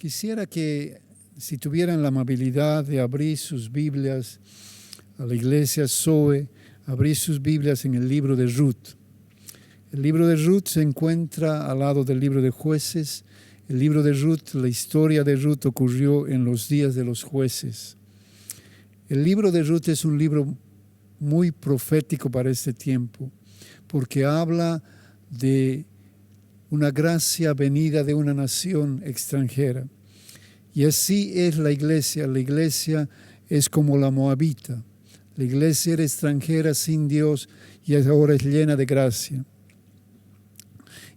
Quisiera que si tuvieran la amabilidad de abrir sus Biblias a la iglesia Zoe, abrir sus Biblias en el libro de Ruth. El libro de Ruth se encuentra al lado del libro de Jueces. El libro de Ruth, la historia de Ruth ocurrió en los días de los jueces. El libro de Ruth es un libro muy profético para este tiempo, porque habla de una gracia venida de una nación extranjera. Y así es la iglesia. La iglesia es como la moabita. La iglesia era extranjera sin Dios y ahora es llena de gracia.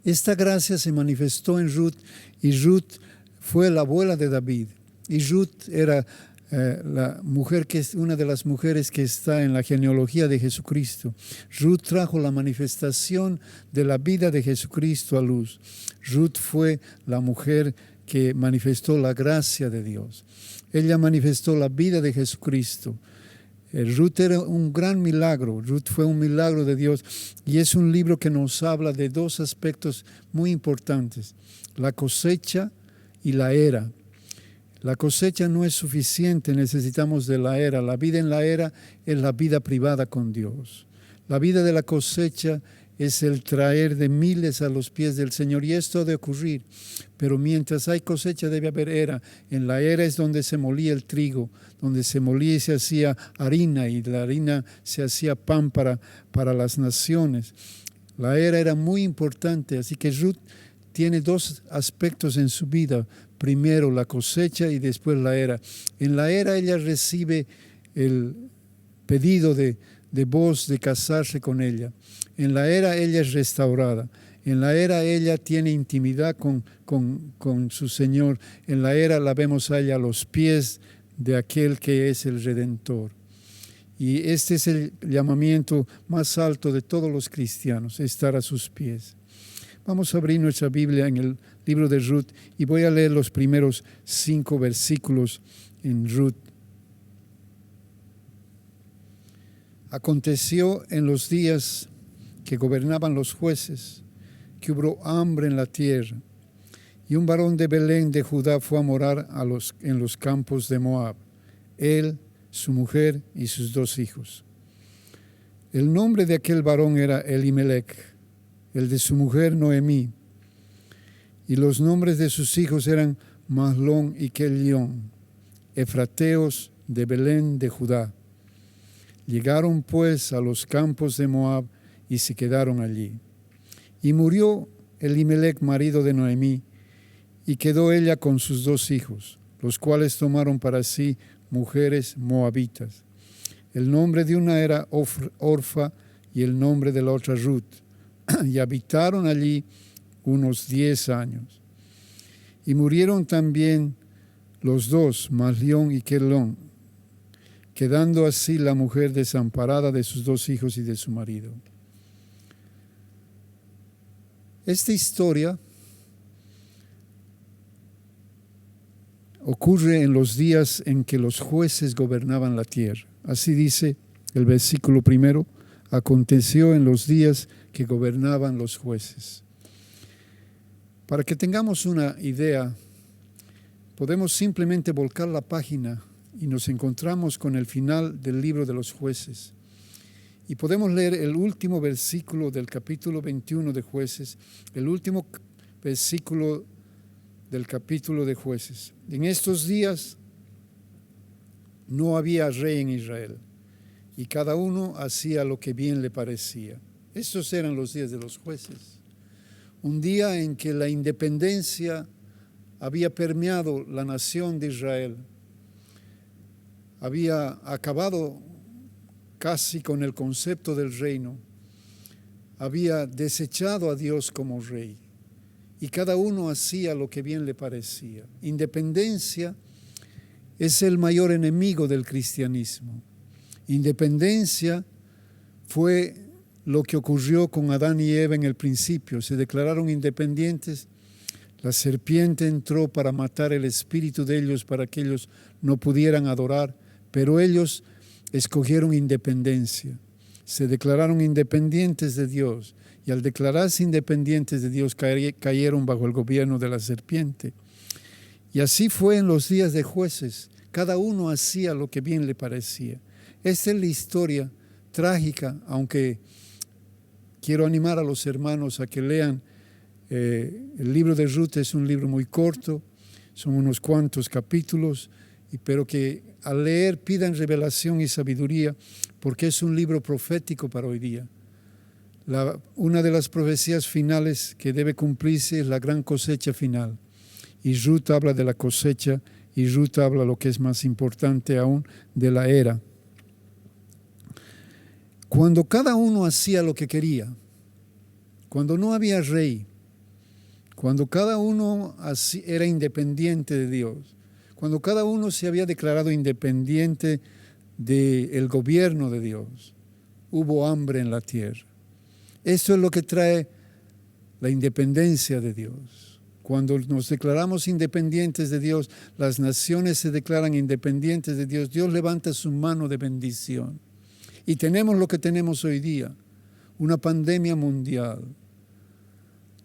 Esta gracia se manifestó en Ruth y Ruth fue la abuela de David. Y Ruth era la mujer que es una de las mujeres que está en la genealogía de Jesucristo. Ruth trajo la manifestación de la vida de Jesucristo a luz. Ruth fue la mujer que manifestó la gracia de Dios. Ella manifestó la vida de Jesucristo. Ruth era un gran milagro. Ruth fue un milagro de Dios y es un libro que nos habla de dos aspectos muy importantes: la cosecha y la era. La cosecha no es suficiente, necesitamos de la era. La vida en la era es la vida privada con Dios. La vida de la cosecha es el traer de miles a los pies del Señor, y esto ha de ocurrir. Pero mientras hay cosecha debe haber era. En la era es donde se molía el trigo, donde se molía y se hacía harina, y la harina se hacía pan para las naciones. La era muy importante, así que Ruth tiene dos aspectos en su vida. Primero la cosecha y después la era. En la era ella recibe el pedido de Booz de casarse con ella. En la era ella es restaurada. En la era ella tiene intimidad con su Señor. En la era la vemos a ella a los pies de aquel que es el Redentor. Y este es el llamamiento más alto de todos los cristianos, estar a sus pies. Vamos a abrir nuestra Biblia en el libro de Ruth y voy a leer los primeros 5 versículos en Ruth. Aconteció en los días que gobernaban los jueces, que hubo hambre en la tierra, y un varón de Belén de Judá fue a morar en los campos de Moab, él, su mujer y sus 2 hijos. El nombre de aquel varón era Elimelech, el de su mujer Noemí, y los nombres de sus hijos eran Mahlón y Kelión, efrateos de Belén de Judá. Llegaron pues a los campos de Moab y se quedaron allí. Y murió Elimelech, marido de Noemí, y quedó ella con sus 2 hijos, los cuales tomaron para sí mujeres moabitas. El nombre de una era Orfa y el nombre de la otra Ruth. Y habitaron allí unos 10 años. Y murieron también los 2, Mahlón y Kelión, quedando así la mujer desamparada de sus 2 hijos y de su marido. Esta historia ocurre en los días en que los jueces gobernaban la tierra. Así dice el versículo 1, aconteció en los días que gobernaban los jueces. Para que tengamos una idea, podemos simplemente volcar la página y nos encontramos con el final del libro de los jueces. Y podemos leer el último versículo del capítulo 21 de Jueces, el último versículo del capítulo de Jueces. En estos días no había rey en Israel, y cada uno hacía lo que bien le parecía. Estos eran los días de los jueces. Un día en que la independencia había permeado la nación de Israel. Había acabado casi con el concepto del reino. Había desechado a Dios como rey. Y cada uno hacía lo que bien le parecía. Independencia es el mayor enemigo del cristianismo. Independencia fue lo que ocurrió con Adán y Eva en el principio. Se declararon independientes. La serpiente entró para matar el espíritu de ellos, para que ellos no pudieran adorar, pero ellos escogieron independencia. Se declararon independientes de Dios, y al declararse independientes de Dios cayeron bajo el gobierno de la serpiente. Y así fue en los días de jueces. Cada uno hacía lo que bien le parecía. Esta es la historia trágica, aunque quiero animar a los hermanos a que lean. El libro de Ruth es un libro muy corto, son unos cuantos capítulos, pero que al leer pidan revelación y sabiduría, porque es un libro profético para hoy día. Una de las profecías finales que debe cumplirse es la gran cosecha final. Y Ruth habla de la cosecha, y Ruth habla, lo que es más importante aún, de la era. Cuando cada uno hacía lo que quería, cuando no había rey, cuando cada uno era independiente de Dios, cuando cada uno se había declarado independiente del gobierno de Dios, hubo hambre en la tierra. Eso es lo que trae la independencia de Dios. Cuando nos declaramos independientes de Dios, las naciones se declaran independientes de Dios, Dios levanta su mano de bendición. Y tenemos lo que tenemos hoy día, una pandemia mundial.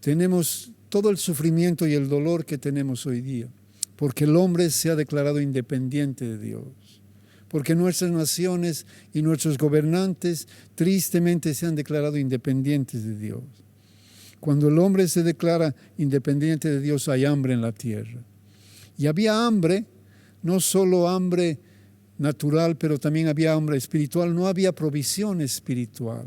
Tenemos todo el sufrimiento y el dolor que tenemos hoy día, porque el hombre se ha declarado independiente de Dios. Porque nuestras naciones y nuestros gobernantes tristemente se han declarado independientes de Dios. Cuando el hombre se declara independiente de Dios, hay hambre en la tierra. Y había hambre, no solo hambre natural, pero también había hambre espiritual, no había provisión espiritual.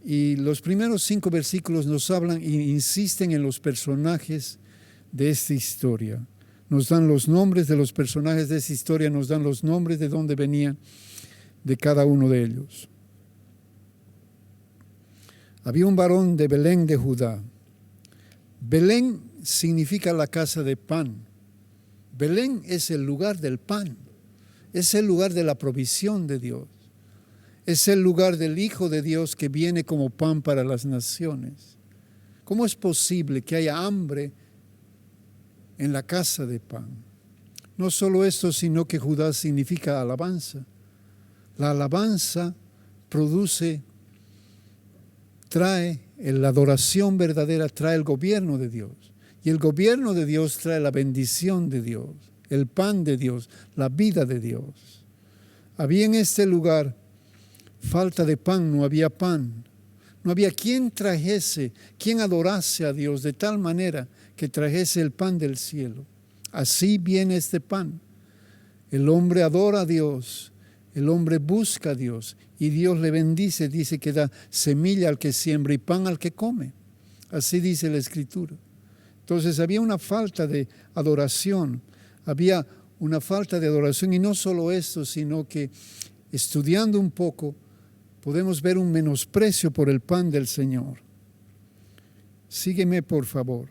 Y los primeros 5 versículos nos hablan e insisten en los personajes de esta historia. Nos dan los nombres de los personajes de esta historia, nos dan los nombres de dónde venían de cada uno de ellos. Había un varón de Belén de Judá. Belén significa la casa de pan. Belén es el lugar del pan, es el lugar de la provisión de Dios. Es el lugar del Hijo de Dios que viene como pan para las naciones. ¿Cómo es posible que haya hambre en la casa de pan? No solo esto, sino que Judá significa alabanza. La alabanza trae la adoración verdadera, trae el gobierno de Dios. Y el gobierno de Dios trae la bendición de Dios, el pan de Dios, la vida de Dios. Había en este lugar falta de pan, no había pan. No había quien trajese, quien adorase a Dios de tal manera que trajese el pan del cielo. Así viene este pan. El hombre adora a Dios, el hombre busca a Dios y Dios le bendice, dice que da semilla al que siembra y pan al que come. Así dice la Escritura. Entonces había una falta de adoración, había una falta de adoración y no solo esto, sino que estudiando un poco podemos ver un menosprecio por el pan del Señor. Sígueme, por favor.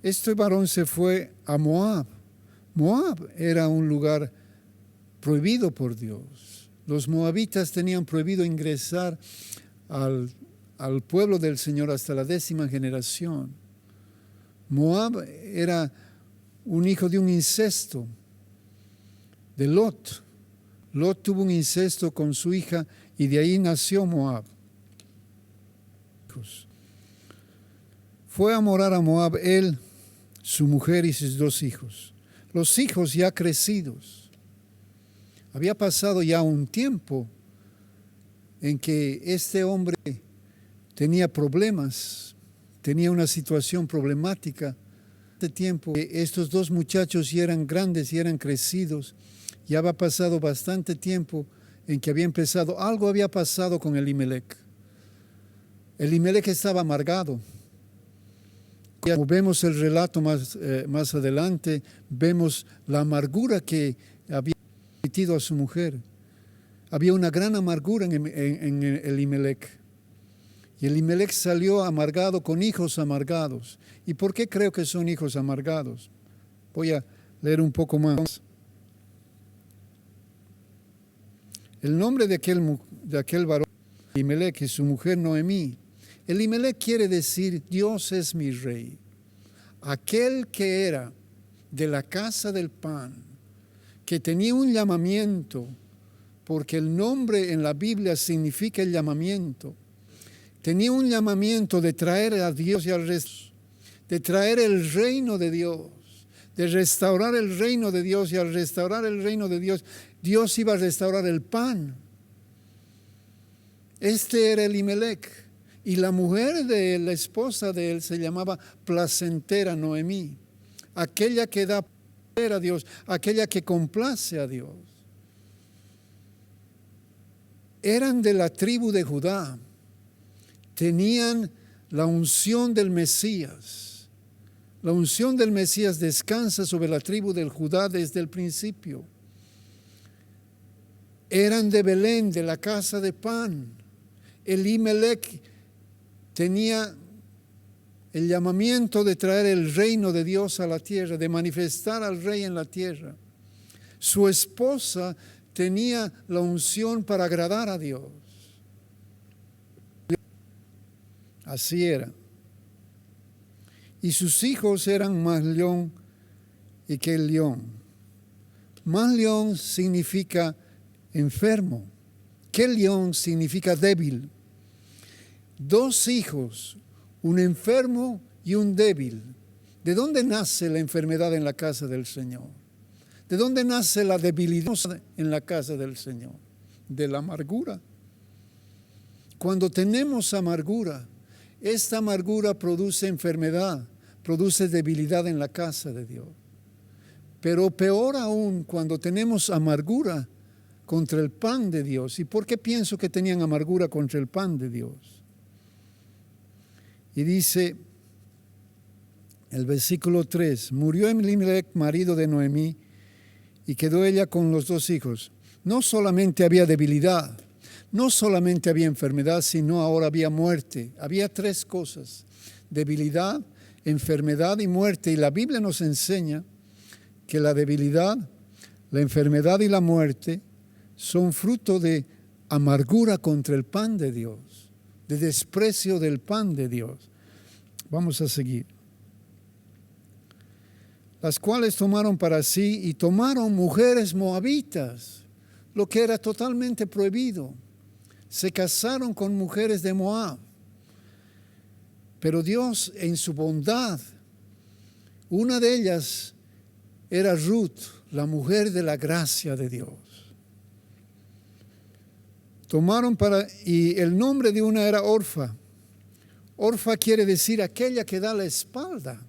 Este varón se fue a Moab. Moab era un lugar prohibido por Dios. Los moabitas tenían prohibido ingresar al pueblo del Señor hasta la 10ª generación. Moab era un hijo de un incesto, de Lot. Lot tuvo un incesto con su hija y de ahí nació Moab. Fue a morar a Moab él, su mujer y sus 2 hijos. Los hijos ya crecidos. Había pasado ya un tiempo en que este hombre tenía problemas, tenía una situación problemática. Este tiempo, estos 2 muchachos ya eran grandes y eran crecidos. Ya había pasado bastante tiempo en que había empezado, algo había pasado con Elimelech. Elimelech estaba amargado. Como vemos el relato más adelante, vemos la amargura que había metido a su mujer. Había una gran amargura en Elimelech. Y Elimelech salió amargado con hijos amargados. ¿Y por qué creo que son hijos amargados? Voy a leer un poco más. El nombre de aquel varón, Elimelech, y su mujer Noemí. Elimelech quiere decir, Dios es mi rey. Aquel que era de la casa del pan, que tenía un llamamiento, porque el nombre en la Biblia significa el llamamiento. Tenía un llamamiento de traer a Dios y al resto, de traer el reino de Dios, de restaurar el reino de Dios. Y al restaurar el reino de Dios, Dios iba a restaurar el pan. Este era Elimelech. Y la mujer de él, la esposa de él, se llamaba placentera Noemí, aquella que da placer a Dios, aquella que complace a Dios. Eran de la tribu de Judá, tenían la unción del Mesías. La unción del Mesías descansa sobre la tribu de Judá desde el principio. Eran de Belén, de la casa de pan. Elimelech tenía el llamamiento de traer el reino de Dios a la tierra, de manifestar al rey en la tierra. Su esposa tenía la unción para agradar a Dios. Así era. Y sus hijos eran Mahlón y Kelión. Mahlón significa enfermo. Kelión significa débil. Dos hijos, un enfermo y un débil. ¿De dónde nace la enfermedad en la casa del Señor? ¿De dónde nace la debilidad en la casa del Señor? De la amargura. Cuando tenemos amargura, esta amargura produce enfermedad, produce debilidad en la casa de Dios. Pero peor aún cuando tenemos amargura contra el pan de Dios. ¿Y por qué pienso que tenían amargura contra el pan de Dios? Y dice el versículo 3, murió Elimelech, marido de Noemí, y quedó ella con los dos hijos. No solamente había debilidad, no solamente había enfermedad, sino ahora había muerte. Había tres cosas: debilidad, enfermedad y muerte. Y la Biblia nos enseña que la debilidad, la enfermedad y la muerte son fruto de amargura contra el pan de Dios, de desprecio del pan de Dios. Vamos a seguir. Las cuales tomaron para sí y tomaron mujeres moabitas, lo que era totalmente prohibido. Se casaron con mujeres de Moab. Pero Dios, en su bondad, una de ellas era Ruth, la mujer de la gracia de Dios. Y el nombre de una era Orfa. Orfa quiere decir aquella que da la espalda.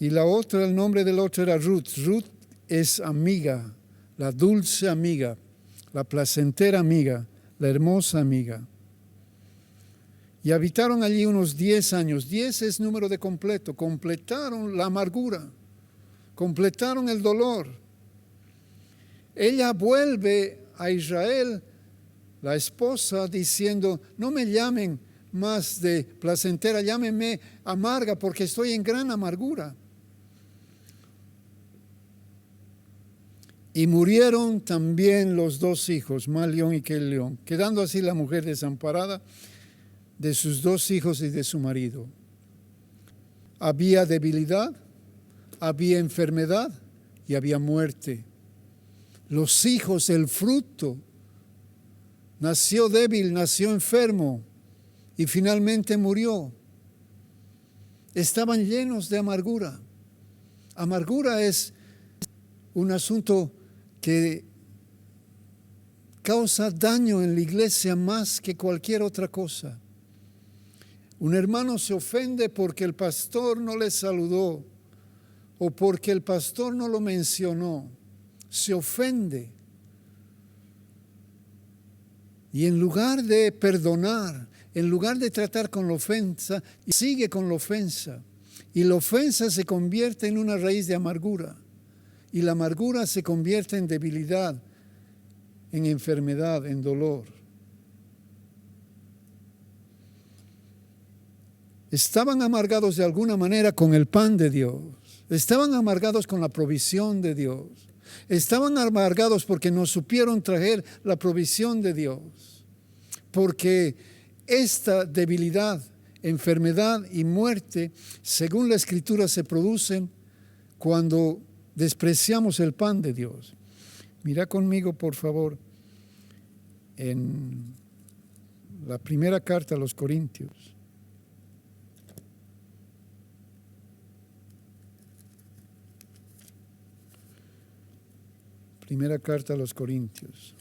Y la otra, el nombre del otro era Ruth. Ruth es amiga, la dulce amiga, la placentera amiga, la hermosa amiga. Y habitaron allí unos 10 años. 10 es número de completo. Completaron la amargura, completaron el dolor. Ella vuelve a Israel, la esposa, diciendo: no me llamen más de placentera, llámenme amarga, porque estoy en gran amargura. Y murieron también los dos hijos, Mahlón y Kelión, quedando así la mujer desamparada de sus dos hijos y de su marido. Había debilidad, había enfermedad y había muerte. Los hijos, el fruto, nació débil, nació enfermo y finalmente murió. Estaban llenos de amargura. Amargura es un asunto que causa daño en la iglesia más que cualquier otra cosa. Un hermano se ofende porque el pastor no le saludó o porque el pastor no lo mencionó. Se ofende. Y en lugar de perdonar, en lugar de tratar con la ofensa, sigue con la ofensa. Y la ofensa se convierte en una raíz de amargura. Y la amargura se convierte en debilidad, en enfermedad, en dolor. Estaban amargados de alguna manera con el pan de Dios. Estaban amargados con la provisión de Dios. Estaban amargados porque no supieron traer la provisión de Dios. Porque esta debilidad, enfermedad y muerte, según la Escritura, se producen cuando despreciamos el pan de Dios. Mira conmigo, por favor, en la primera carta a los Corintios. Primera carta a los Corintios.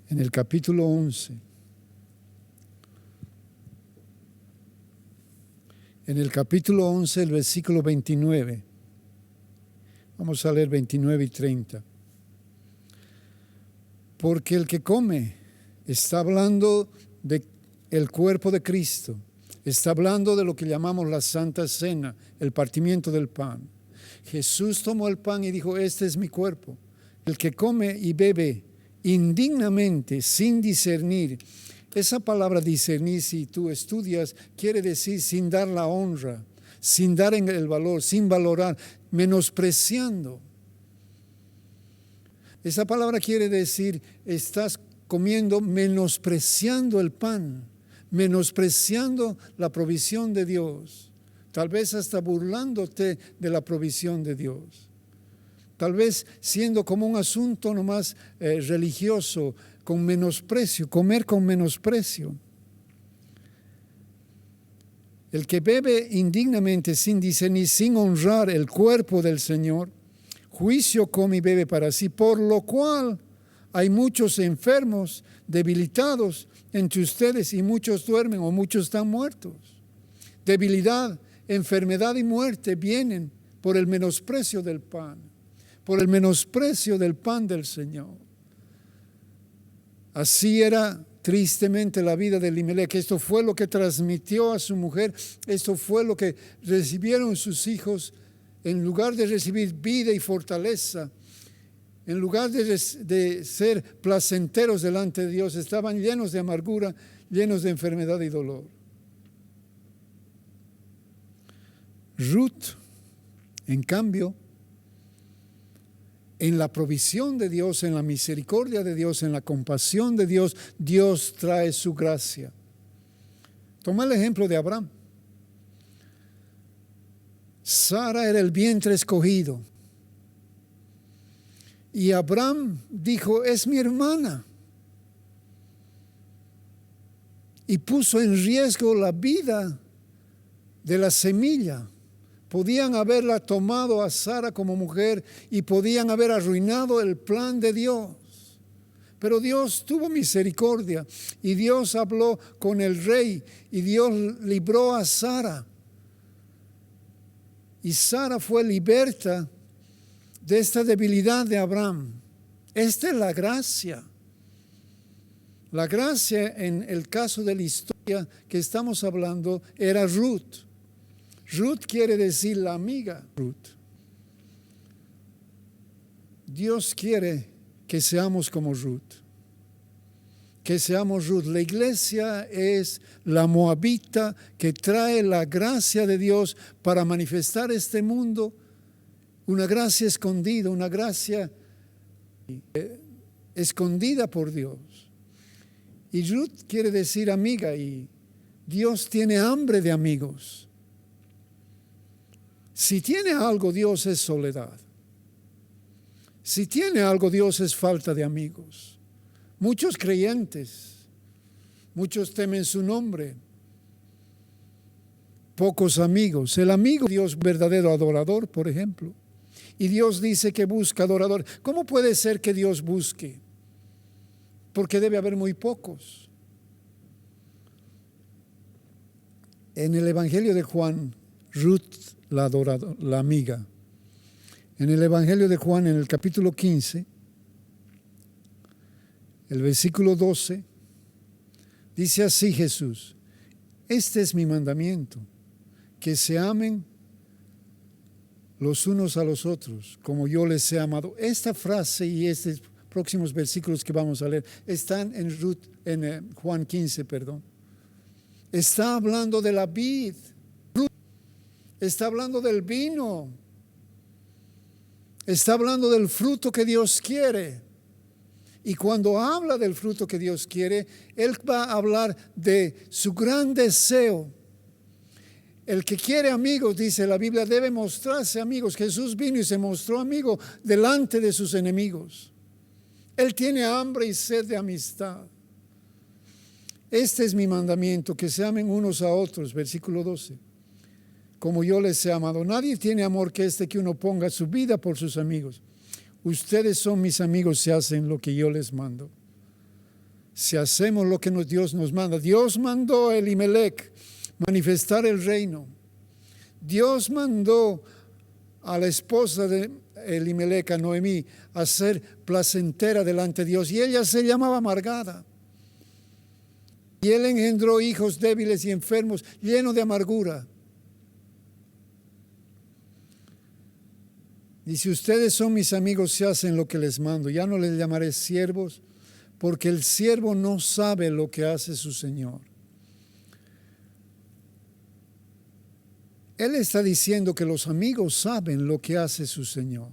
En el capítulo 11. En el capítulo 11, el versículo 29. Vamos a leer 29 y 30. Porque el que come está hablando del cuerpo de Cristo. Está hablando de lo que llamamos la Santa Cena, el partimiento del pan. Jesús tomó el pan y dijo, este es mi cuerpo. El que come y bebe indignamente, sin discernir. Esa palabra discernir, si tú estudias, quiere decir sin dar la honra, sin dar el valor, sin valorar, menospreciando. Esa palabra quiere decir, estás comiendo menospreciando el pan, menospreciando la provisión de Dios, tal vez hasta burlándote de la provisión de Dios. Tal vez siendo como un asunto nomás religioso, con menosprecio, comer con menosprecio. El que bebe indignamente sin discernir, sin honrar el cuerpo del Señor, juicio come y bebe para sí, por lo cual hay muchos enfermos, debilitados entre ustedes y muchos duermen o muchos están muertos. Debilidad, enfermedad y muerte vienen por el menosprecio del pan, por el menosprecio del pan del Señor. Así era tristemente la vida de Elimelech. Esto fue lo que transmitió a su mujer. Esto fue lo que recibieron sus hijos. En lugar de recibir vida y fortaleza, en lugar de ser placenteros delante de Dios, estaban llenos de amargura, llenos de enfermedad y dolor. Ruth, en cambio, en la provisión de Dios, en la misericordia de Dios, en la compasión de Dios, Dios trae su gracia. Toma el ejemplo de Abraham. Sara era el vientre escogido. Y Abraham dijo, es mi hermana. Y puso en riesgo la vida de la semilla. Podían haberla tomado a Sara como mujer y podían haber arruinado el plan de Dios. Pero Dios tuvo misericordia y Dios habló con el rey y Dios libró a Sara. Y Sara fue liberta de esta debilidad de Abraham. Esta es la gracia. La gracia en el caso de la historia que estamos hablando era Ruth. Ruth quiere decir la amiga Ruth. Dios quiere que seamos como Ruth. Que seamos Ruth. La iglesia es la moabita que trae la gracia de Dios para manifestar este mundo. Una gracia escondida, una gracia escondida por Dios. Y Ruth quiere decir amiga y Dios tiene hambre de amigos. Si tiene algo Dios es soledad. Si tiene algo Dios es falta de amigos. Muchos creyentes, muchos temen su nombre, pocos amigos. El amigo Dios verdadero adorador, por ejemplo. Y Dios dice que busca adorador. ¿Cómo puede ser que Dios busque? Porque debe haber muy pocos. En el Evangelio de Juan, Ruth, la amiga. En el Evangelio de Juan, en el capítulo 15, el versículo 12, dice así Jesús: este es mi mandamiento, que se amen los unos a los otros, como yo les he amado. Esta frase y estos próximos versículos que vamos a leer están en Juan 15, perdón. Está hablando de la vid. Está hablando del vino. Está hablando del fruto que Dios quiere. Y cuando habla del fruto que Dios quiere, Él va a hablar de su gran deseo. El que quiere amigos, dice la Biblia, debe mostrarse amigos. Jesús vino y se mostró amigo delante de sus enemigos. Él tiene hambre y sed de amistad. Este es mi mandamiento, que se amen unos a otros, versículo 12. Como yo les he amado. Nadie tiene amor que este, que uno ponga su vida por sus amigos. Ustedes son mis amigos si hacen lo que yo les mando. Si hacemos lo que Dios nos manda. Dios mandó a Elimelech manifestar el reino. Dios mandó a la esposa de Elimelech, a Noemí, a ser placentera delante de Dios. Y ella se llamaba amargada. Y él engendró hijos débiles y enfermos, llenos de amargura. Dice, ustedes son mis amigos si hacen lo que les mando. Ya no les llamaré siervos, porque el siervo no sabe lo que hace su Señor. Él está diciendo que los amigos saben lo que hace su Señor.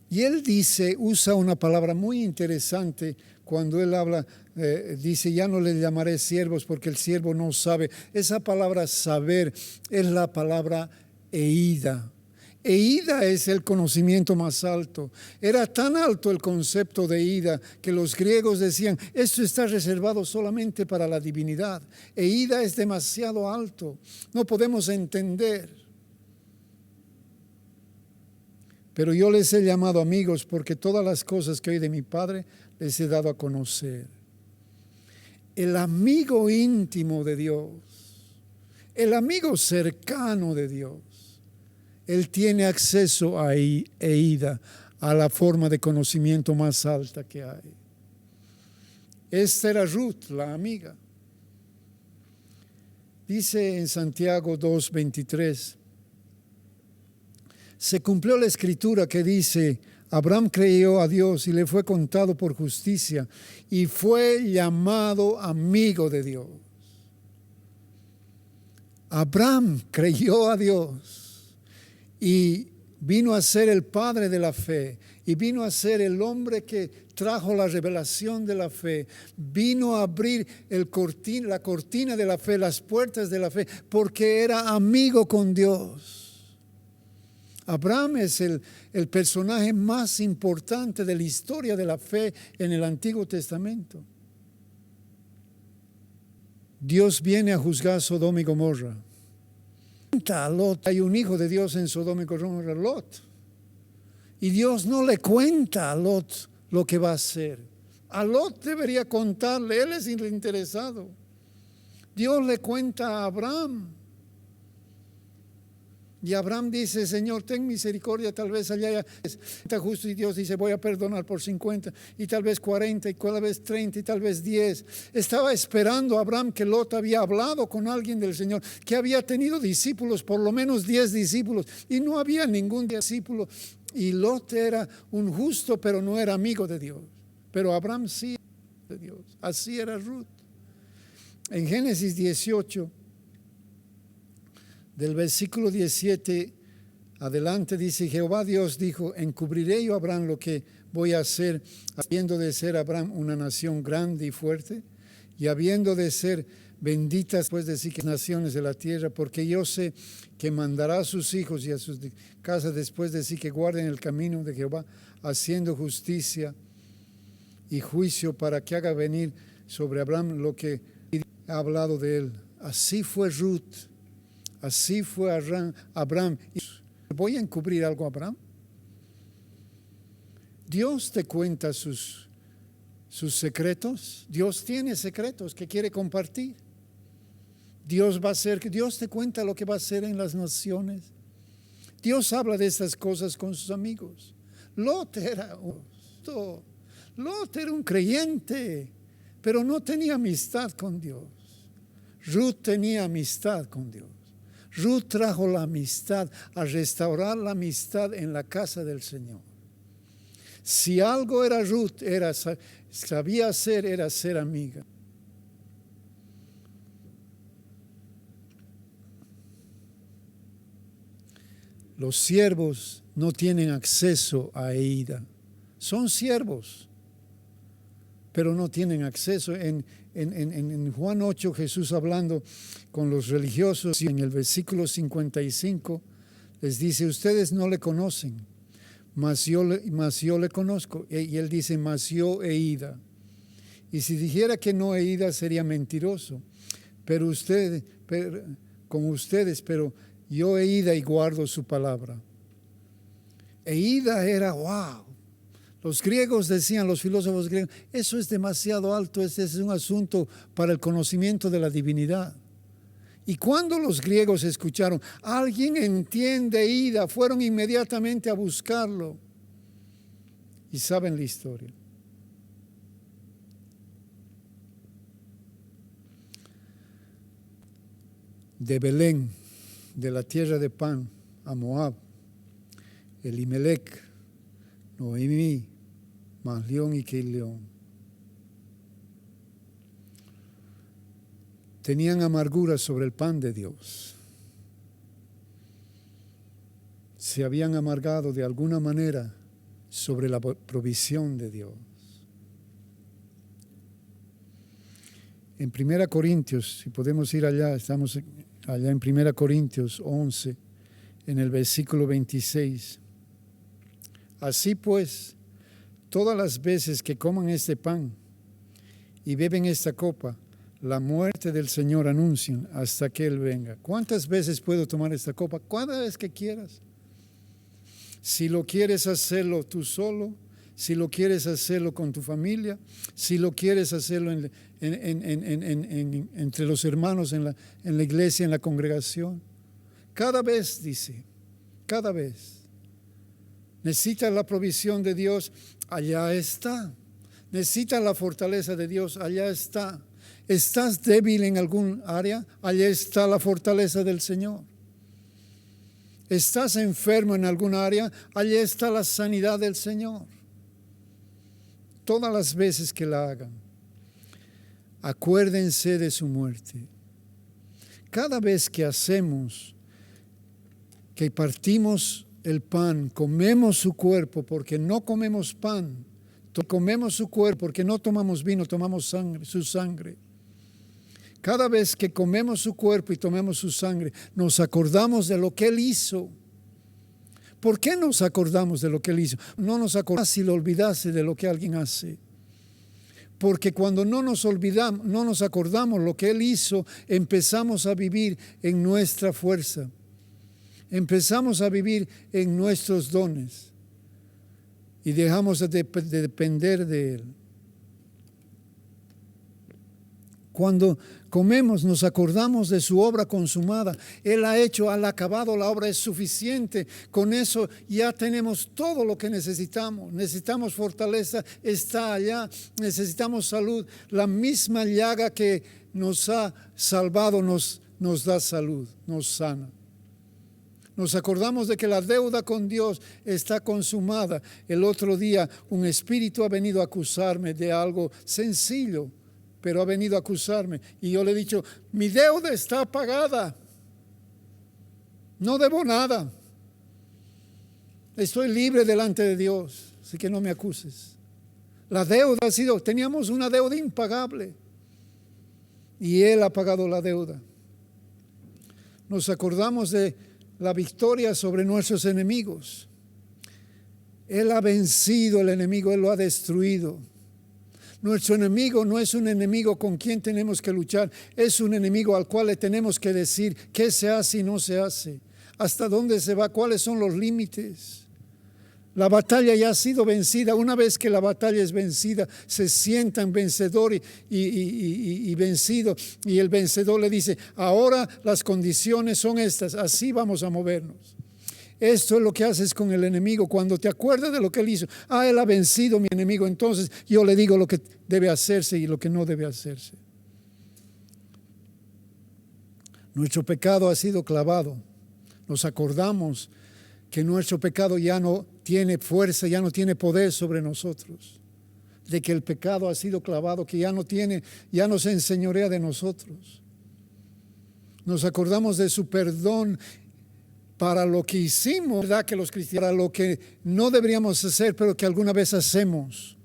Y él dice, usa una palabra muy interesante cuando él habla, dice, ya no les llamaré siervos porque el siervo no sabe. Esa palabra saber es la palabra eida. Eida es el conocimiento más alto. Era tan alto el concepto de Eida que los griegos decían, esto está reservado solamente para la divinidad. Eida es demasiado alto, no podemos entender. Pero yo les he llamado amigos porque todas las cosas que oí de mi Padre les he dado a conocer. El amigo íntimo de Dios, el amigo cercano de Dios, él tiene acceso a Eida, a la forma de conocimiento más alta que hay. Esta era Ruth, la amiga. Dice en Santiago 2:23, se cumplió la escritura que dice, Abraham creyó a Dios y le fue contado por justicia y fue llamado amigo de Dios. Abraham creyó a Dios y vino a ser el padre de la fe, y vino a ser el hombre que trajo la revelación de la fe, vino a abrir la cortina de la fe, las puertas de la fe, porque era amigo con Dios. Abraham es el personaje más importante de la historia de la fe en el Antiguo Testamento. Dios viene a juzgar Sodoma y Gomorra. A Lot, hay un hijo de Dios en Sodoma y Gomorra, Lot. Y Dios no le cuenta a Lot lo que va a hacer. A Lot debería contarle, él es el interesado. Dios le cuenta a Abraham. Y Abraham dice, Señor, ten misericordia, tal vez allá está justo, y Dios dice, voy a perdonar por 50, y tal vez 40, y tal vez 30, y tal vez 10. Estaba esperando Abraham que Lot había hablado con alguien del Señor, que había tenido discípulos, por lo menos 10 discípulos, y no había ningún discípulo. Y Lot era un justo, pero no era amigo de Dios. Pero Abraham sí era de Dios. Así era Ruth. En Génesis 18, del versículo 17 adelante dice, Jehová Dios dijo, encubriré yo a Abraham lo que voy a hacer, habiendo de ser Abraham una nación grande y fuerte, y habiendo de ser bendita después de sí que naciones de la tierra, porque yo sé que mandará a sus hijos y a sus casas después de sí que guarden el camino de Jehová, haciendo justicia y juicio para que haga venir sobre Abraham lo que ha hablado de él. Así fue Ruth. Así fue Abraham. ¿Voy a encubrir algo a Abraham? Dios te cuenta sus secretos. Dios tiene secretos que quiere compartir. Dios te cuenta lo que va a hacer en las naciones. Dios habla de estas cosas con sus amigos. Lot era un creyente, pero no tenía amistad con Dios. Ruth tenía amistad con Dios. Ruth trajo la amistad, a restaurar la amistad en la casa del Señor. Si algo era Ruth, sabía hacer, era ser amiga. Los siervos no tienen acceso a Eida. Son siervos, pero no tienen acceso. En Juan 8, Jesús hablando con los religiosos, y en el versículo 55 les dice, ustedes no le conocen, mas yo le conozco. Y él dice, mas yo he ido. Y si dijera que no he ido, sería mentiroso. Pero como ustedes, pero yo he ido y guardo su palabra. Eida era wow. Los griegos decían, los filósofos griegos, eso es demasiado alto, ese es un asunto para el conocimiento de la divinidad. Y cuando los griegos escucharon, alguien entiende Eida, fueron inmediatamente a buscarlo. Y saben la historia. De Belén, de la tierra de pan, a Moab, Elimelec, Noemí, Mahlión y Quilión. Tenían amargura sobre el pan de Dios. Se habían amargado de alguna manera sobre la provisión de Dios. En 1 Corintios, si podemos ir allá, estamos allá en 1 Corintios 11, en el versículo 26. Así pues, todas las veces que coman este pan y beben esta copa, la muerte del Señor anuncian hasta que Él venga. ¿Cuántas veces puedo tomar esta copa? Cada vez que quieras. Si lo quieres hacerlo tú solo, si lo quieres hacerlo con tu familia, si lo quieres hacerlo entre los hermanos en la iglesia, en la congregación. Cada vez, dice, cada vez. Necesitas la provisión de Dios, allá está. Necesitas la fortaleza de Dios, allá está. ¿Estás débil en algún área? Allá está la fortaleza del Señor. ¿Estás enfermo en algún área? Allá está la sanidad del Señor. Todas las veces que la hagan, acuérdense de su muerte. Cada vez que hacemos, que partimos el pan, comemos su cuerpo, porque no comemos pan, comemos su cuerpo, porque no tomamos vino, tomamos sangre, su sangre. Cada vez que comemos su cuerpo y tomemos su sangre, nos acordamos de lo que Él hizo. ¿Por qué nos acordamos de lo que Él hizo? No nos acordamos si lo olvidase de lo que alguien hace. Porque cuando no nos olvidamos, no nos acordamos lo que Él hizo, empezamos a vivir en nuestra fuerza. Empezamos a vivir en nuestros dones. Y dejamos de depender de Él. Cuando comemos nos acordamos de su obra consumada. Él ha acabado la obra, es suficiente. Con eso ya tenemos todo lo que necesitamos. Necesitamos fortaleza, está allá. Necesitamos salud. La misma llaga que nos ha salvado nos da salud, nos sana. Nos acordamos de que la deuda con Dios está consumada. El otro día un espíritu ha venido a acusarme de algo sencillo, pero ha venido a acusarme. Y yo le he dicho, mi deuda está pagada. No debo nada. Estoy libre delante de Dios, así que no me acuses. La deuda teníamos una deuda impagable. Y Él ha pagado la deuda. Nos acordamos de la victoria sobre nuestros enemigos. Él ha vencido el enemigo, Él lo ha destruido. Nuestro enemigo no es un enemigo con quien tenemos que luchar, es un enemigo al cual le tenemos que decir qué se hace y no se hace, hasta dónde se va, cuáles son los límites. La batalla ya ha sido vencida. Una vez que la batalla es vencida, se sientan vencedor y vencido. Y el vencedor le dice, ahora las condiciones son estas, así vamos a movernos. Esto es lo que haces con el enemigo. Cuando te acuerdas de lo que Él hizo, Él ha vencido mi enemigo, entonces yo le digo lo que debe hacerse y lo que no debe hacerse. Nuestro pecado ha sido clavado. Nos acordamos que nuestro pecado ya no tiene fuerza, ya no tiene poder sobre nosotros. De que el pecado ha sido clavado, que ya no se enseñorea de nosotros. Nos acordamos de su perdón para lo que hicimos, ¿verdad? Que los cristianos, para lo que no deberíamos hacer, pero que alguna vez hacemos.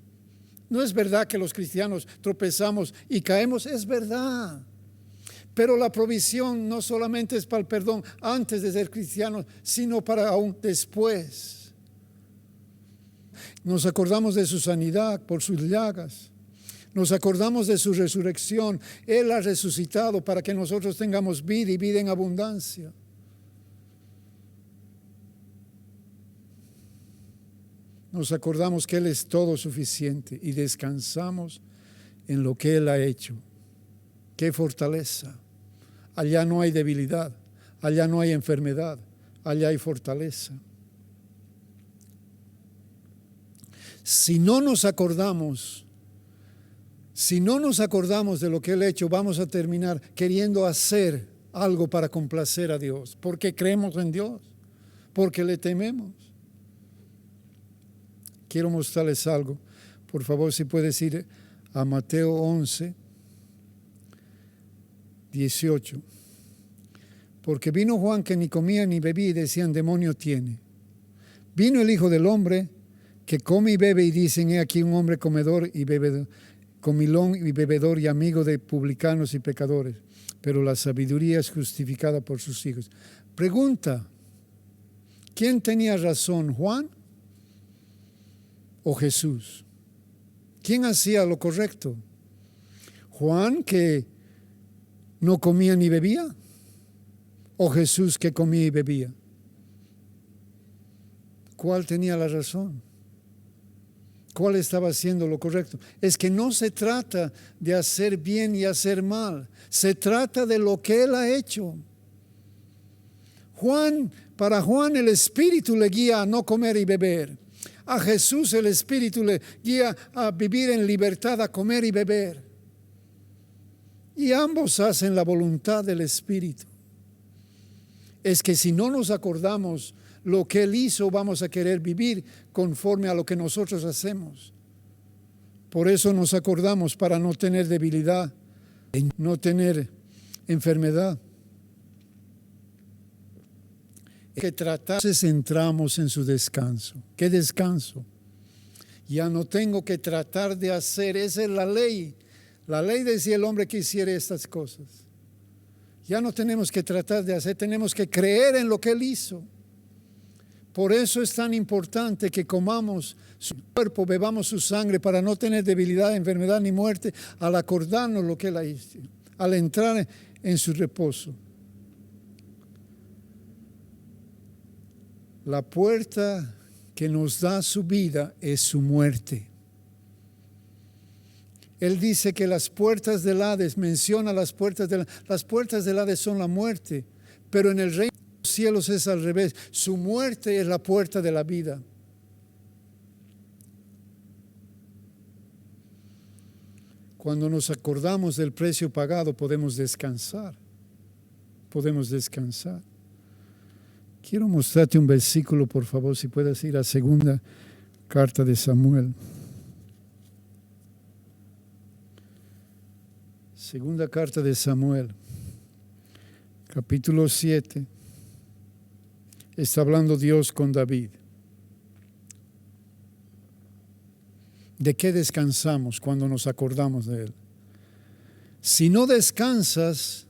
No es verdad que los cristianos tropezamos y caemos, es verdad. Pero la provisión no solamente es para el perdón antes de ser cristianos, sino para aún después. Nos acordamos de su sanidad por sus llagas. Nos acordamos de su resurrección. Él ha resucitado para que nosotros tengamos vida y vida en abundancia. Nos acordamos que Él es todo suficiente y descansamos en lo que Él ha hecho. ¡Qué fortaleza! Allá no hay debilidad, allá no hay enfermedad, allá hay fortaleza. Si no nos acordamos de lo que Él ha hecho, vamos a terminar queriendo hacer algo para complacer a Dios, porque creemos en Dios, porque le tememos. Quiero mostrarles algo. Por favor, si puedes ir a Mateo 11, 18. Porque vino Juan que ni comía ni bebía y decían, demonio tiene. Vino el Hijo del Hombre que come y bebe y dicen, he aquí un hombre comedor y bebedor, comilón y bebedor y amigo de publicanos y pecadores. Pero la sabiduría es justificada por sus hijos. Pregunta, ¿quién tenía razón, Juan o Jesús? ¿Quién hacía lo correcto? ¿Juan que no comía ni bebía? ¿O Jesús que comía y bebía? ¿Cuál tenía la razón? ¿Cuál estaba haciendo lo correcto? Es que no se trata de hacer bien y hacer mal. Se trata de lo que Él ha hecho. Para Juan el Espíritu le guía a no comer y beber. A Jesús el Espíritu le guía a vivir en libertad, a comer y beber. Y ambos hacen la voluntad del Espíritu. Es que si no nos acordamos lo que Él hizo, vamos a querer vivir conforme a lo que nosotros hacemos. Por eso nos acordamos, para no tener debilidad, no tener enfermedad. Que tratar, entonces entramos en su descanso. ¿Qué descanso? Ya no tengo que tratar de hacer, esa es la ley. La ley decía el hombre que hiciera estas cosas. Ya no tenemos que tratar de hacer, tenemos que creer en lo que Él hizo. Por eso es tan importante que comamos su cuerpo, bebamos su sangre para no tener debilidad, enfermedad ni muerte, al acordarnos lo que Él hizo, al entrar en su reposo. La puerta que nos da su vida es su muerte. Él dice que las puertas del Hades, menciona las puertas del Hades son la muerte, pero en el reino de los cielos es al revés. Su muerte es la puerta de la vida. Cuando nos acordamos del precio pagado, podemos descansar. Podemos descansar. Quiero mostrarte un versículo, por favor, si puedes ir a segunda carta de Samuel. Segunda carta de Samuel, capítulo 7. Está hablando Dios con David. ¿De qué descansamos cuando nos acordamos de Él? Si no descansas,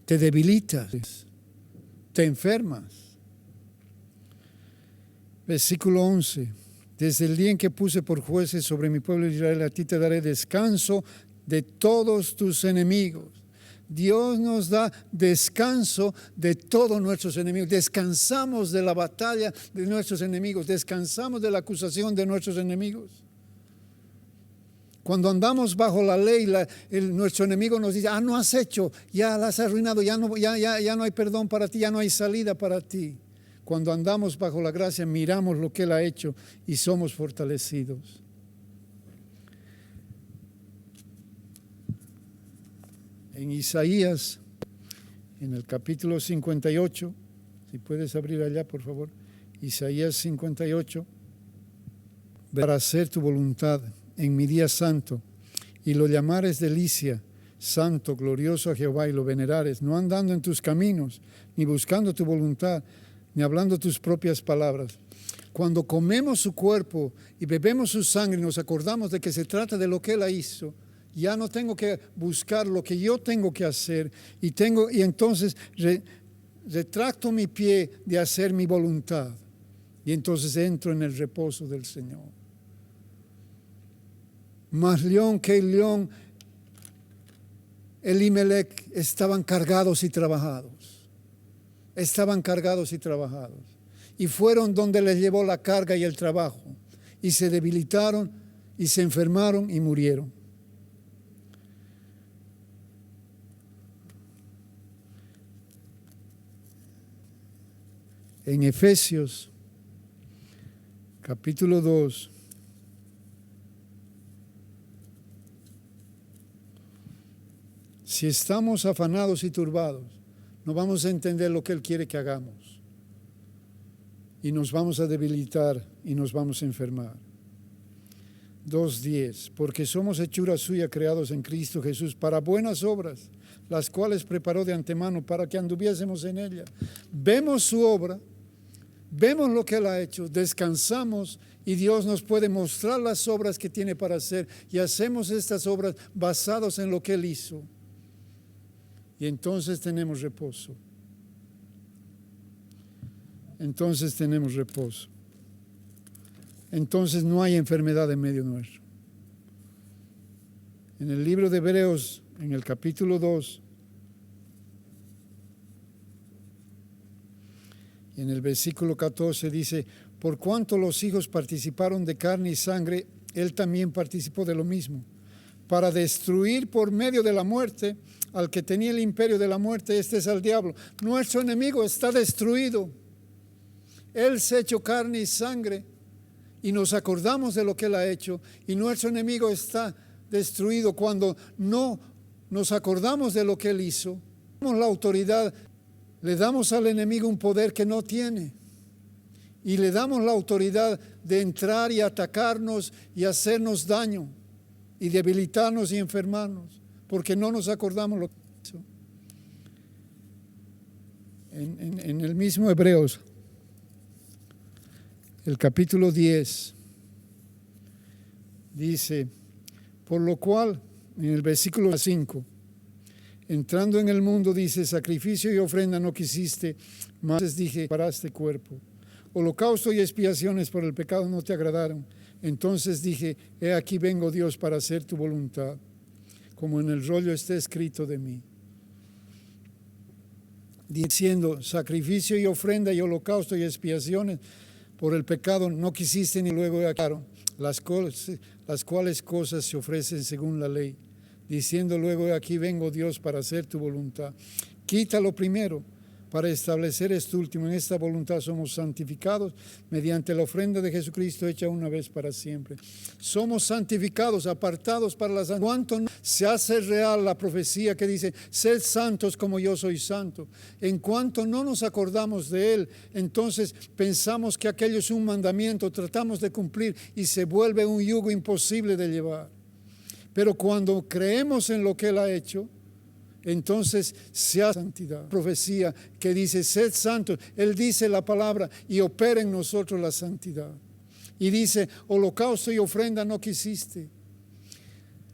te debilitas, te enfermas. Versículo 11. Desde el día en que puse por jueces sobre mi pueblo Israel, a ti te daré descanso de todos tus enemigos. Dios nos da descanso de todos nuestros enemigos. Descansamos de la batalla de nuestros enemigos. Descansamos de la acusación de nuestros enemigos. Cuando andamos bajo la ley, nuestro enemigo nos dice, no has hecho, ya la has arruinado, ya no hay perdón para ti, ya no hay salida para ti. Cuando andamos bajo la gracia, miramos lo que Él ha hecho y somos fortalecidos. En Isaías, en el capítulo 58, si puedes abrir allá, por favor, Isaías 58, para hacer tu voluntad en mi día santo, y lo llamares delicia, santo, glorioso a Jehová, y lo venerares, no andando en tus caminos, ni buscando tu voluntad, ni hablando tus propias palabras. Cuando comemos su cuerpo y bebemos su sangre y nos acordamos de que se trata de lo que Él hizo, ya no tengo que buscar lo que yo tengo que hacer y entonces retracto mi pie de hacer mi voluntad y entonces entro en el reposo del Señor. Maslión, Keilión, Elimelech estaban cargados y trabajados. Estaban cargados y trabajados. Y fueron donde les llevó la carga y el trabajo. Y se debilitaron y se enfermaron y murieron. En Efesios, capítulo 2, si estamos afanados y turbados, no vamos a entender lo que Él quiere que hagamos. Y nos vamos a debilitar y nos vamos a enfermar. 2:10, porque somos hechura suya, creados en Cristo Jesús, para buenas obras, las cuales preparó de antemano para que anduviésemos en ella. Vemos su obra, vemos lo que Él ha hecho, descansamos y Dios nos puede mostrar las obras que tiene para hacer y hacemos estas obras basadas en lo que Él hizo. Y entonces tenemos reposo. Entonces tenemos reposo. Entonces no hay enfermedad en medio nuestro. En el libro de Hebreos, en el capítulo 2, en el versículo 14 dice, por cuanto los hijos participaron de carne y sangre, Él también participó de lo mismo, para destruir por medio de la muerte al que tenía el imperio de la muerte, este es el diablo. Nuestro enemigo está destruido. Él se ha hecho carne y sangre y nos acordamos de lo que Él ha hecho y nuestro enemigo está destruido cuando no nos acordamos de lo que Él hizo. Damos la autoridad, le damos al enemigo un poder que no tiene y le damos la autoridad de entrar y atacarnos y hacernos daño y debilitarnos y enfermarnos porque no nos acordamos lo que hizo. En el mismo Hebreos, el capítulo 10 dice, por lo cual, en el versículo 5, entrando en el mundo, dice, sacrificio y ofrenda no quisiste, mas dije, paraste cuerpo. Holocausto y expiaciones por el pecado no te agradaron. Entonces dije, he aquí vengo Dios para hacer tu voluntad, como en el rollo está escrito de mí. Diciendo, sacrificio y ofrenda y holocausto y expiaciones por el pecado no quisiste, ni luego aclaro las cuales cosas se ofrecen según la ley, diciendo luego, aquí vengo Dios para hacer tu voluntad. Quítalo primero para establecer esto último. En esta voluntad somos santificados mediante la ofrenda de Jesucristo hecha una vez para siempre. Somos santificados, apartados para la santidad. ¿Cuánto se hace real la profecía que dice, sed santos como yo soy santo? En cuanto no nos acordamos de Él, entonces pensamos que aquello es un mandamiento, tratamos de cumplir y se vuelve un yugo imposible de llevar. Pero cuando creemos en lo que Él ha hecho, entonces se hace santidad. Profecía que dice, sed santos. Él dice la palabra y opera en nosotros la santidad. Y dice, holocausto y ofrenda no quisiste.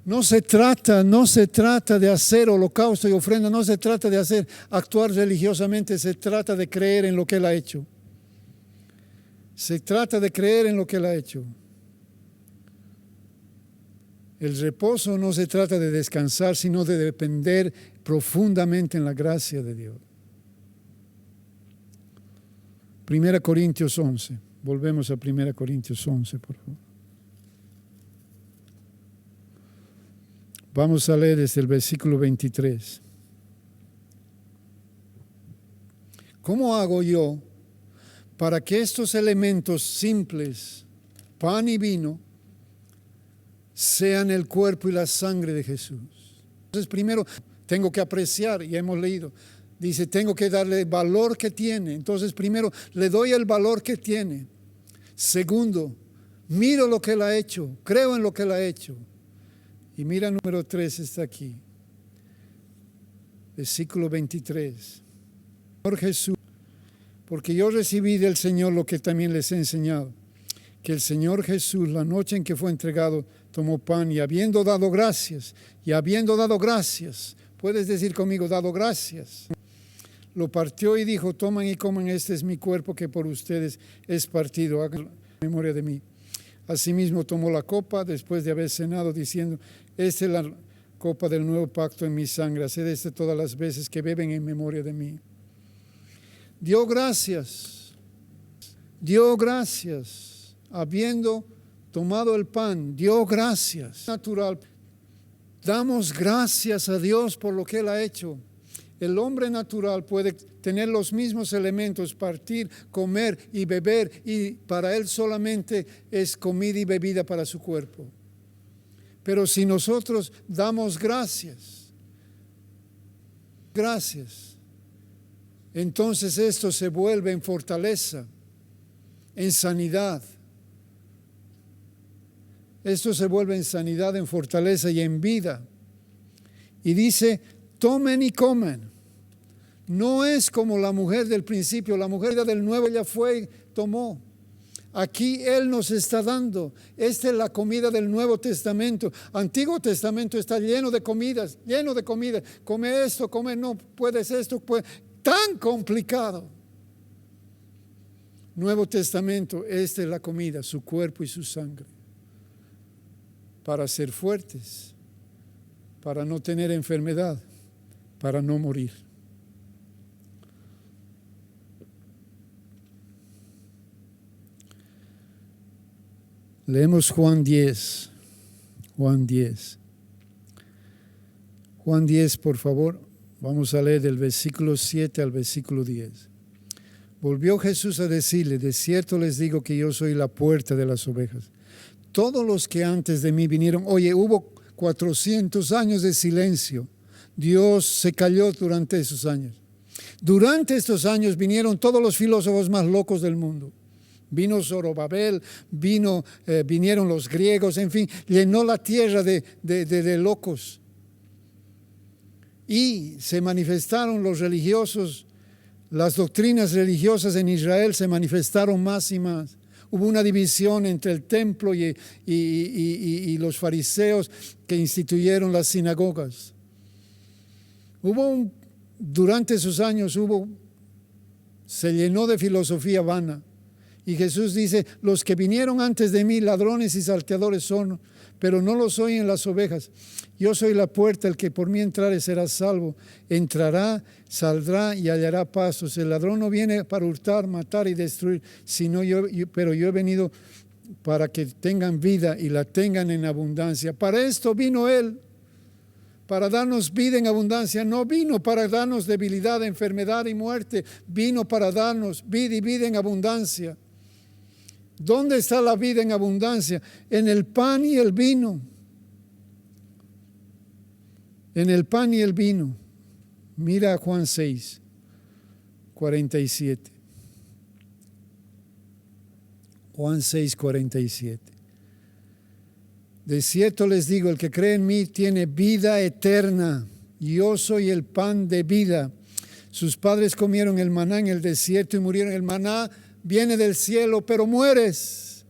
No se trata de hacer holocausto y ofrenda, no se trata de actuar religiosamente, se trata de creer en lo que Él ha hecho. Se trata de creer en lo que Él ha hecho. El reposo no se trata de descansar, sino de depender profundamente en la gracia de Dios. 1 Corintios 11. Volvemos a 1 Corintios 11, por favor. Vamos a leer desde el versículo 23. ¿Cómo hago yo para que estos elementos simples, pan y vino, sean el cuerpo y la sangre de Jesús? Entonces, primero tengo que apreciar, y hemos leído, dice, tengo que darle el valor que tiene. Entonces, primero le doy el valor que tiene. Segundo, miro lo que Él ha hecho, creo en lo que Él ha hecho. Y mira, número 3 está aquí. Versículo 23. Señor Jesús, porque yo recibí del Señor lo que también les he enseñado, que el Señor Jesús, la noche en que fue entregado, tomó pan y habiendo dado gracias, puedes decir conmigo, dado gracias, lo partió y dijo, toman y coman, este es mi cuerpo que por ustedes es partido, hagan memoria de mí. Asimismo tomó la copa después de haber cenado, diciendo: esta es la copa del nuevo pacto en mi sangre. Haced esto todas las veces que beben en memoria de mí. Dio gracias, habiendo tomado el pan, dio gracias. Natural. Damos gracias a Dios por lo que Él ha hecho. El hombre natural puede tener los mismos elementos, partir, comer y beber, y para él solamente es comida y bebida para su cuerpo. Pero si nosotros damos gracias, entonces esto se vuelve en fortaleza, en sanidad. Esto se vuelve en sanidad, en fortaleza y en vida. Y dice: tomen y comen. No es como la mujer del principio, la mujer del nuevo, ella fue y tomó. Aquí Él nos está dando. Esta es la comida del Nuevo Testamento. Antiguo Testamento está lleno de comidas, Come esto, come, no puedes esto, puedes. Tan complicado. Nuevo Testamento, esta es la comida, su cuerpo y su sangre. Para ser fuertes, para no tener enfermedad, para no morir. Leemos Juan 10. Juan 10, por favor. Vamos a leer del versículo 7 al versículo 10. Volvió Jesús a decirle: de cierto les digo que yo soy la puerta de las ovejas. Todos los que antes de mí vinieron, hubo 400 años de silencio. Dios se calló durante esos años. Durante estos años vinieron todos los filósofos más locos del mundo. Vino Zorobabel, vinieron los griegos, en fin, llenó la tierra de locos. Y se manifestaron los religiosos, las doctrinas religiosas en Israel se manifestaron más y más. Hubo una división entre el templo y los fariseos que instituyeron las sinagogas. Durante esos años se llenó de filosofía vana. Y Jesús dice: los que vinieron antes de mí, ladrones y salteadores son, pero no los oyen las ovejas. Yo soy la puerta, el que por mí entrare será salvo. Entrará, saldrá y hallará pastos. El ladrón no viene para hurtar, matar y destruir, pero yo he venido para que tengan vida y la tengan en abundancia. Para esto vino Él, para darnos vida en abundancia. No vino para darnos debilidad, enfermedad y muerte. Vino para darnos vida y vida en abundancia. ¿Dónde está la vida en abundancia? En el pan y el vino. En el pan y el vino. Mira Juan 6, 47. Juan 6, 47. De cierto les digo, el que cree en mí tiene vida eterna. Yo soy el pan de vida. Sus padres comieron el maná en el desierto y murieron. El maná viene del cielo, pero mueres.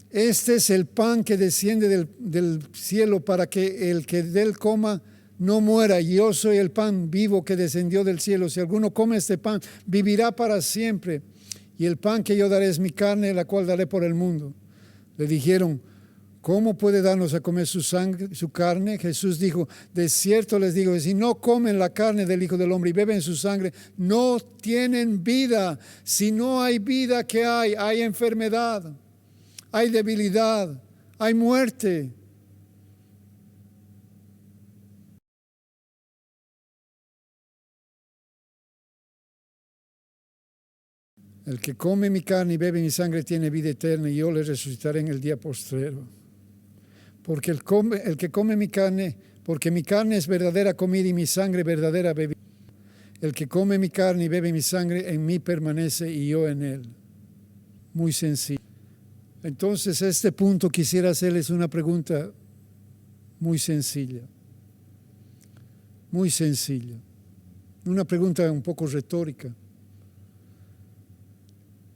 Este es el pan que desciende del cielo para que el que de él coma no muera. Yo soy el pan vivo que descendió del cielo. Si alguno come este pan, vivirá para siempre. Y el pan que yo daré es mi carne, la cual daré por el mundo. Le dijeron: ¿cómo puede darnos a comer su carne? Jesús dijo: de cierto les digo que si no comen la carne del Hijo del Hombre y beben su sangre, no tienen vida. Si no hay vida, ¿qué hay? Hay enfermedad, hay debilidad, hay muerte. El que come mi carne y bebe mi sangre tiene vida eterna, y yo le resucitaré en el día postrero. Porque el que come mi carne, porque mi carne es verdadera comida y mi sangre verdadera bebida. El que come mi carne y bebe mi sangre, en mí permanece y yo en él. Muy sencillo. Entonces, a este punto quisiera hacerles una pregunta muy sencilla. Muy sencilla. Una pregunta un poco retórica.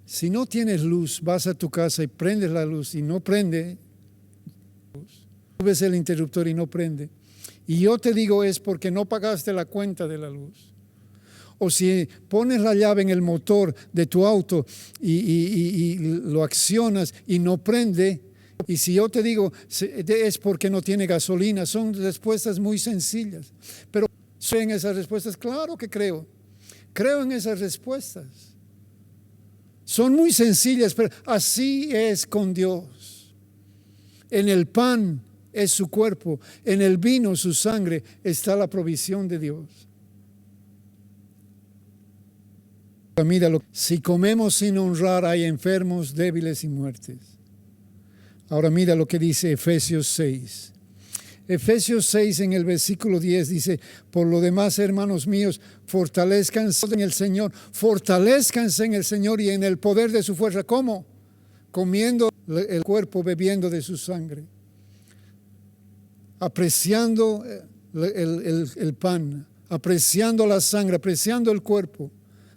Si no tienes luz, vas a tu casa y prendes la luz y no prende, ves el interruptor y no prende, y yo te digo es porque no pagaste la cuenta de la luz. O si pones la llave en el motor de tu auto y lo accionas y no prende, y si yo te digo es porque no tiene gasolina, son respuestas muy sencillas. Pero ¿creo en esas respuestas? Claro que creo. Creo en esas respuestas. Son muy sencillas, pero así es con Dios. En el pan es su cuerpo, en el vino su sangre está la provisión de Dios. Míralo, si comemos sin honrar hay enfermos, débiles y muertes. Ahora mira lo que dice Efesios 6. Efesios 6 en el versículo 10 dice: por lo demás, hermanos míos, fortalezcanse en el Señor, fortalezcanse en el Señor y en el poder de su fuerza. ¿Cómo? Comiendo el cuerpo, bebiendo de su sangre, apreciando el pan, apreciando la sangre, apreciando el cuerpo,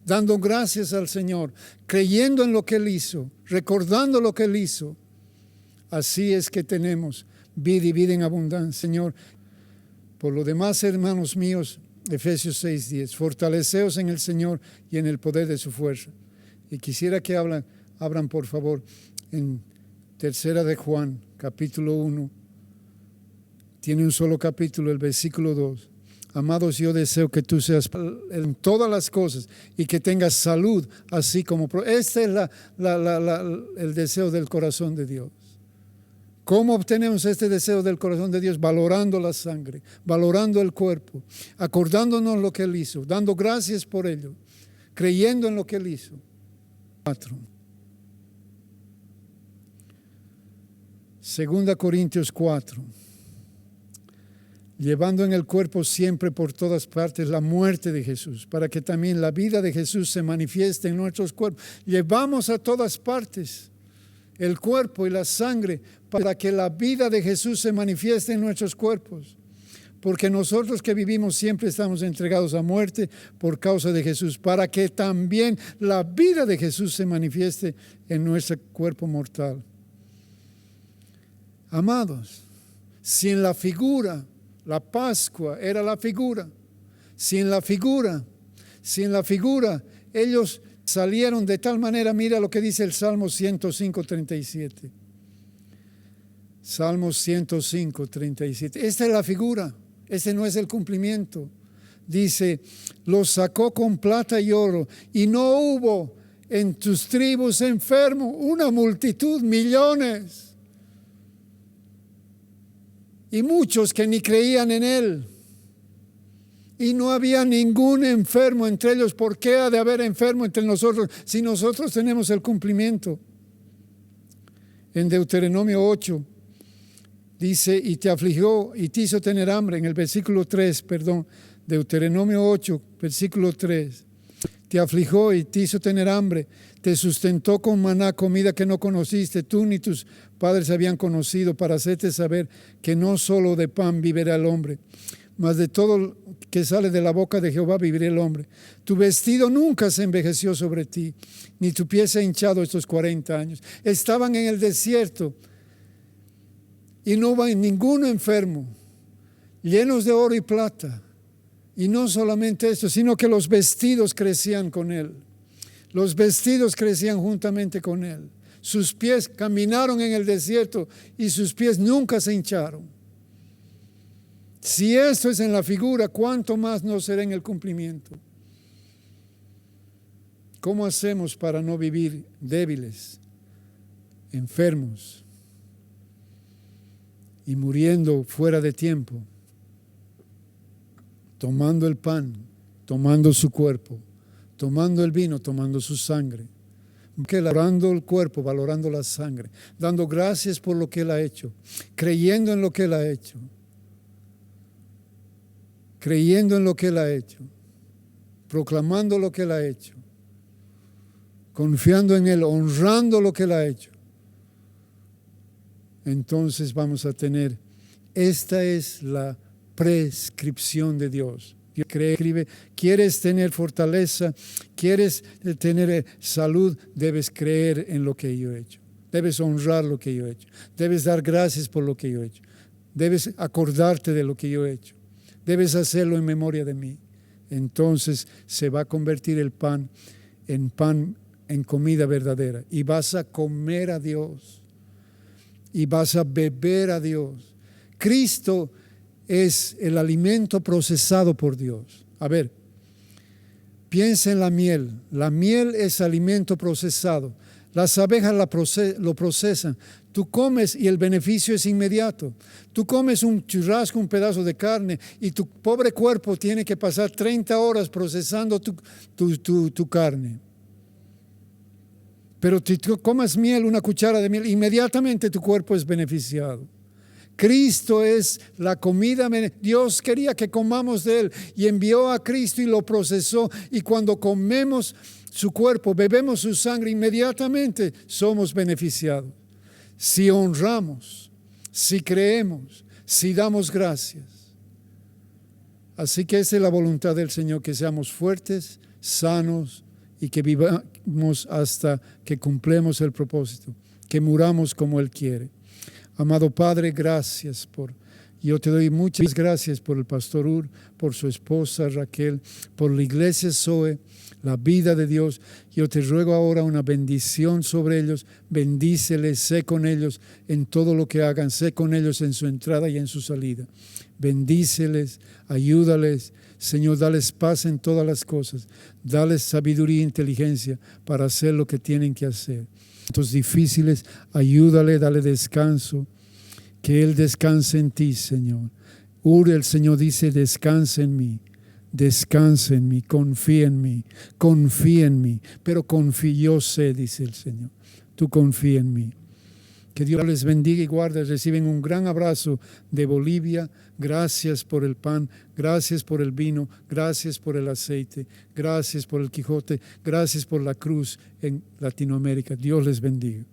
dando gracias al Señor, creyendo en lo que Él hizo, recordando lo que Él hizo. Así es que tenemos vida y vida en abundancia, Señor. Por lo demás, hermanos míos, Efesios 6:10, fortaleceos en el Señor y en el poder de su fuerza. Y quisiera que abran por favor en Tercera de Juan, capítulo 1. Tiene un solo capítulo, el versículo 2. Amados, yo deseo que tú seas en todas las cosas y que tengas salud, así como... Este es el deseo del corazón de Dios. ¿Cómo obtenemos este deseo del corazón de Dios? Valorando la sangre, valorando el cuerpo, acordándonos lo que Él hizo, dando gracias por ello, creyendo en lo que Él hizo. 4. 2 Corintios 4. Llevando en el cuerpo siempre por todas partes la muerte de Jesús, para que también la vida de Jesús se manifieste en nuestros cuerpos. Llevamos a todas partes el cuerpo y la sangre para que la vida de Jesús se manifieste en nuestros cuerpos. Porque nosotros que vivimos siempre estamos entregados a muerte por causa de Jesús, para que también la vida de Jesús se manifieste en nuestro cuerpo mortal. Amados, si en la figura, la Pascua era la figura, si en la figura ellos salieron de tal manera, mira lo que dice el Salmo 105:37. Salmo 105:37. Esta es la figura, este no es el cumplimiento. Dice: los sacó con plata y oro, y no hubo en tus tribus enfermo, una multitud, millones. Y muchos que ni creían en Él. Y no había ningún enfermo entre ellos. ¿Por qué ha de haber enfermo entre nosotros si nosotros tenemos el cumplimiento? En Deuteronomio 8 dice: y te afligió y te hizo tener hambre. En el versículo 3, Deuteronomio 8, versículo 3. Te afligió y te hizo tener hambre, te sustentó con maná, comida que no conociste, tú ni tus padres habían conocido, para hacerte saber que no solo de pan vivirá el hombre, mas de todo que sale de la boca de Jehová vivirá el hombre. Tu vestido nunca se envejeció sobre ti, ni tu pie se ha hinchado estos 40 años. Estaban en el desierto y no hubo ninguno enfermo, llenos de oro y plata. Y no solamente esto, sino que los vestidos crecían con Él. Los vestidos crecían juntamente con Él. Sus pies caminaron en el desierto y sus pies nunca se hincharon. Si esto es en la figura, ¿cuánto más no será en el cumplimiento? ¿Cómo hacemos para no vivir débiles, enfermos y muriendo fuera de tiempo? Tomando el pan, tomando su cuerpo, tomando el vino, tomando su sangre, valorando el cuerpo, valorando la sangre, dando gracias por lo que Él ha hecho, creyendo en lo que Él ha hecho, creyendo en lo que Él ha hecho, proclamando lo que Él ha hecho, confiando en Él, honrando lo que Él ha hecho. Entonces vamos a tener, esta es la prescripción de Dios. Escribe: quieres tener fortaleza, quieres tener salud, debes creer en lo que yo he hecho, debes honrar lo que yo he hecho, debes dar gracias por lo que yo he hecho, debes acordarte de lo que yo he hecho, debes hacerlo en memoria de mí. entonces se va a convertir el pan en comida verdadera. Y vas a comer a Dios. Y vas a beber a Dios. Cristo es el alimento procesado por Dios. A ver, piensa en la miel. La miel es alimento procesado. Las abejas lo procesan. Tú comes y el beneficio es inmediato. Tú comes un churrasco, un pedazo de carne, y tu pobre cuerpo tiene que pasar 30 horas procesando tu carne. Pero si tú comes miel, una cuchara de miel, inmediatamente tu cuerpo es beneficiado. Cristo es la comida. Dios quería que comamos de Él y envió a Cristo y lo procesó. Y cuando comemos su cuerpo, bebemos su sangre, inmediatamente somos beneficiados. Si honramos, si creemos, si damos gracias. Así que esa es la voluntad del Señor, que seamos fuertes, sanos y que vivamos hasta que cumplamos el propósito, que muramos como Él quiere. Amado Padre, gracias yo te doy muchas gracias por el pastor Ur, por su esposa Raquel, por la iglesia Zoe, la vida de Dios. Yo te ruego ahora una bendición sobre ellos. Bendíceles, sé con ellos en todo lo que hagan, sé con ellos en su entrada y en su salida. Bendíceles, ayúdales. Señor, dales paz en todas las cosas. Dales sabiduría e inteligencia para hacer lo que tienen que hacer. Estos difíciles, ayúdale, dale descanso. Que Él descanse en ti, Señor. El Señor dice, descansa en mí. Descansa en mí, confía en mí, pero yo sé, dice el Señor, tú confía en mí. Que Dios les bendiga y guarde. Reciben un gran abrazo de Bolivia. Gracias por el pan, gracias por el vino, gracias por el aceite, gracias por el Quijote, gracias por la cruz en Latinoamérica. Dios les bendiga.